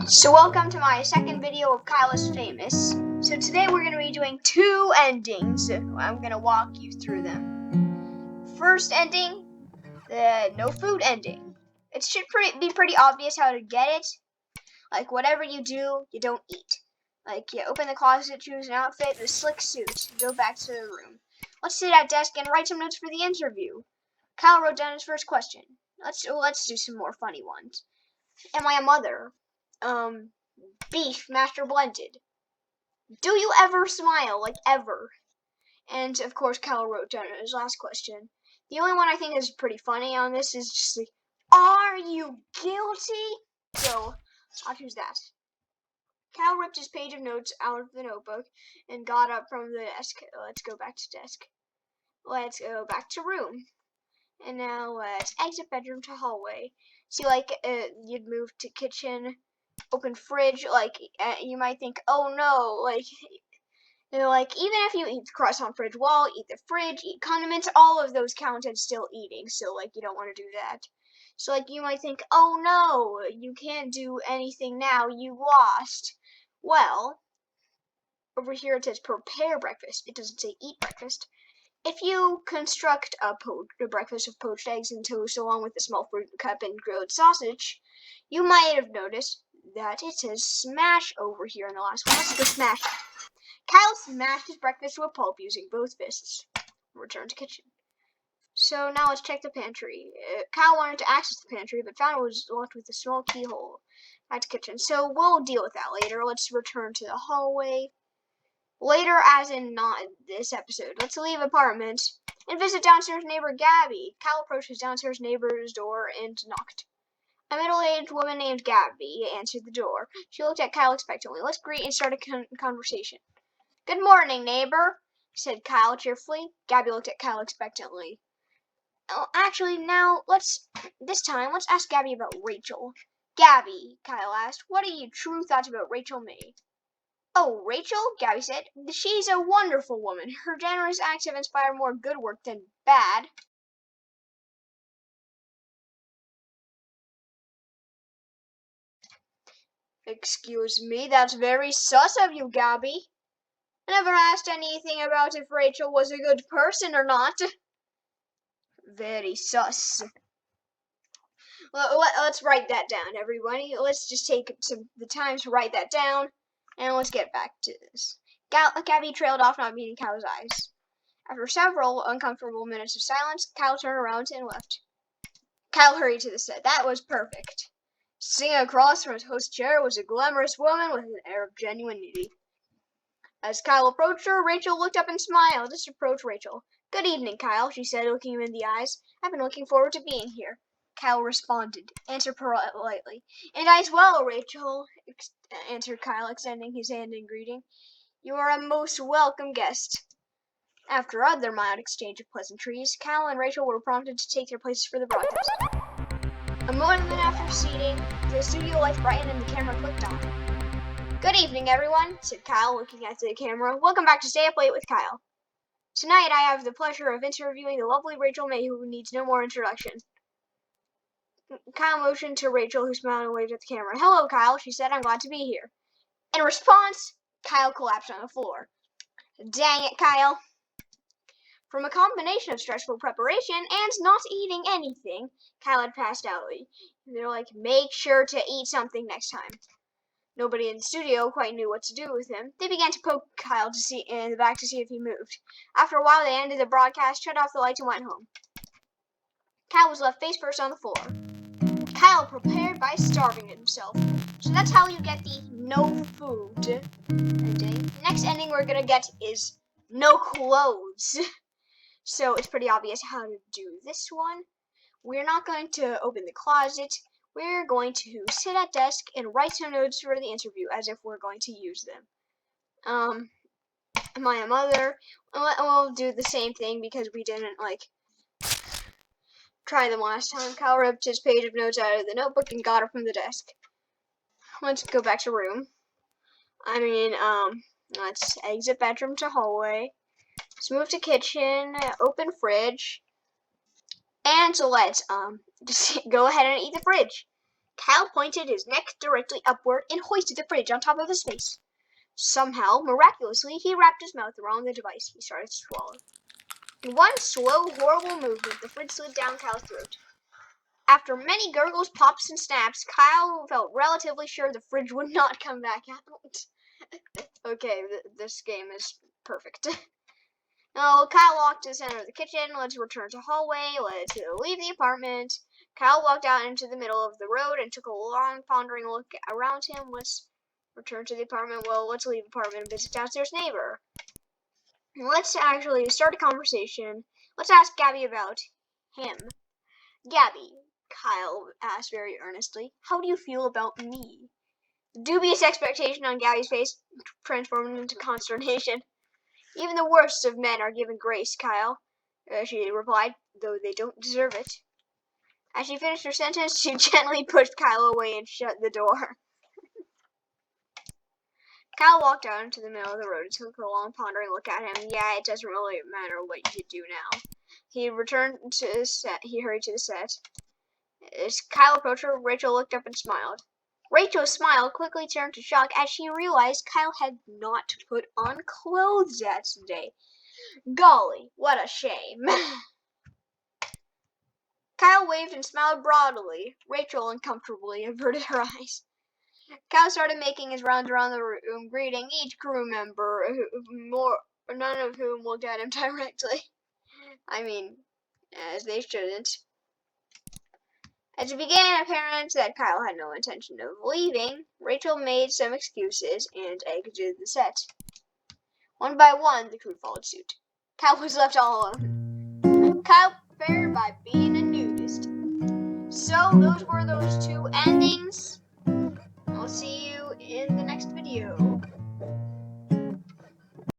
So welcome to my second video of Kyle is Famous. So today we're going to be doing two endings. I'm going to walk you through them. First ending, the no food ending. It should be pretty obvious how to get it. Like whatever you do, you don't eat. Like you open the closet, choose an outfit, the slick suit, go back to the room. Let's sit at desk and write some notes for the interview. Kyle wrote down his first question. Let's do some more funny ones. Am I a mother? Beef, mashed or blended. Do you ever smile? Like, ever? And, of course, Kyle wrote down his last question. The only one I think is pretty funny on this is just like, are you guilty? So, I'll choose that. Kyle ripped his page of notes out of the notebook and got up from the desk. Let's go back to desk. Let's go back to room. And now let's exit bedroom to hallway. See, like, you'd move to kitchen, open fridge, like, you might think, oh no, like, even if you eat the croissant fridge wall, eat the fridge, eat condiments, all of those count as still eating, so, like, you don't want to do that. So, like, you might think, oh no, you can't do anything now, you lost. Well, over here it says prepare breakfast. It doesn't say eat breakfast. If you construct a breakfast of poached eggs and toast along with a small fruit cup and grilled sausage, you might have noticed that it says smash over here in the last one. Let's go smash it. Kyle smashed his breakfast to a pulp using both fists. Return to kitchen. So now let's check the pantry. Kyle wanted to access the pantry, but found it was locked with a small keyhole. Back to kitchen. So we'll deal with that later. Let's return to the hallway. Later, as in not this episode, let's leave apartment and visit downstairs neighbor Gabby. Kyle approached his downstairs neighbor's door and knocked. A middle-aged woman named Gabby answered the door. She looked at Kyle expectantly. Let's greet and start a conversation. Good morning, neighbor, said Kyle cheerfully. Gabby looked at Kyle expectantly. Oh, actually, now, let's ask Gabby about Rachel. Gabby, Kyle asked, what are your true thoughts about Rachel May? Oh, Rachel, Gabby said, she's a wonderful woman. Her generous acts have inspired more good work than bad. Excuse me, that's very sus of you, Gabby. I never asked anything about if Rachel was a good person or not. Very sus. Let's write that down, everybody. Let's just take the time to write that down. And let's get back to this. Gabby trailed off, not meeting Kyle's eyes. After several uncomfortable minutes of silence, Kyle turned around and left. Kyle hurried to the set. That was perfect. Sitting across from his host's chair was a glamorous woman with an air of genuinity. As Kyle approached her, Rachel looked up and smiled. Just approached Rachel. Good evening, Kyle, she said, looking him in the eyes. I've been looking forward to being here. Kyle responded, answered politely. And I as well, Rachel, answered Kyle, extending his hand in greeting. You are a most welcome guest. After another mild exchange of pleasantries, Kyle and Rachel were prompted to take their places for the broadcast. A moment after seating, the studio lights brightened and the camera clicked on. Good evening, everyone, said Kyle, looking at the camera. Welcome back to Stay Up Late with Kyle. Tonight, I have the pleasure of interviewing the lovely Rachel May, who needs no more introduction. Kyle motioned to Rachel, who smiled and waved at the camera. Hello, Kyle, she said. I'm glad to be here. In response, Kyle collapsed on the floor. Dang it, Kyle. From a combination of stressful preparation and not eating anything, Kyle had passed out. They're like, make sure to eat something next time. Nobody in the studio quite knew what to do with him. They began to poke Kyle in the back to see if he moved. After a while, they ended the broadcast, shut off the lights, and went home. Kyle was left face first on the floor. Kyle prepared by starving himself. So that's how you get the no food ending. Next ending we're gonna get is no clothes. So it's pretty obvious how to do this one. We're not going to open the closet. We're going to sit at desk and write some notes for the interview as if we're going to use them. Am I a mother? We'll do the same thing because we didn't try them last time. Kyle ripped his page of notes out of the notebook and got it from the desk. Let's go back to room. Let's exit bedroom to hallway. Let's move to kitchen, open fridge. And so let's just go ahead and eat the fridge. Kyle pointed his neck directly upward and hoisted the fridge on top of his face. Somehow, miraculously, he wrapped his mouth around the device. He started to swallow. In one slow, horrible movement, the fridge slid down Kyle's throat. After many gurgles, pops, and snaps, Kyle felt relatively sure the fridge would not come back out. Okay, this game is perfect. Now, Kyle walked to the center of the kitchen. Let's return to hallway. Let's leave the apartment. Kyle walked out into the middle of the road and took a long, pondering look around him. Let's return to the apartment. Well, let's leave the apartment and visit downstairs neighbor. Let's actually start a conversation. Let's ask Gabby about him. Gabby, Kyle asked very earnestly, how do you feel about me? Dubious expectation on Gabby's face transformed into consternation. Even the worst of men are given grace, Kyle, she replied, though they don't deserve it. As she finished her sentence, she gently pushed Kyle away and shut the door. Kyle walked out into the middle of the road and took a long, pondering look at him. Yeah, it doesn't really matter what you do now. He returned to the set. He hurried to the set. As Kyle approached her, Rachel looked up and smiled. Rachel's smile quickly turned to shock as she realized Kyle had not put on clothes that day. Golly, what a shame. Kyle waved and smiled broadly. Rachel uncomfortably averted her eyes. Kyle started making his rounds around the room, greeting each crew member, none of whom looked at him directly. I mean, as they shouldn't. As it became apparent that Kyle had no intention of leaving, Rachel made some excuses and exited the set. One by one, the crew followed suit. Kyle was left all alone. Kyle prepared by being a nudist. So, those were those two endings. I'll see you in the next video.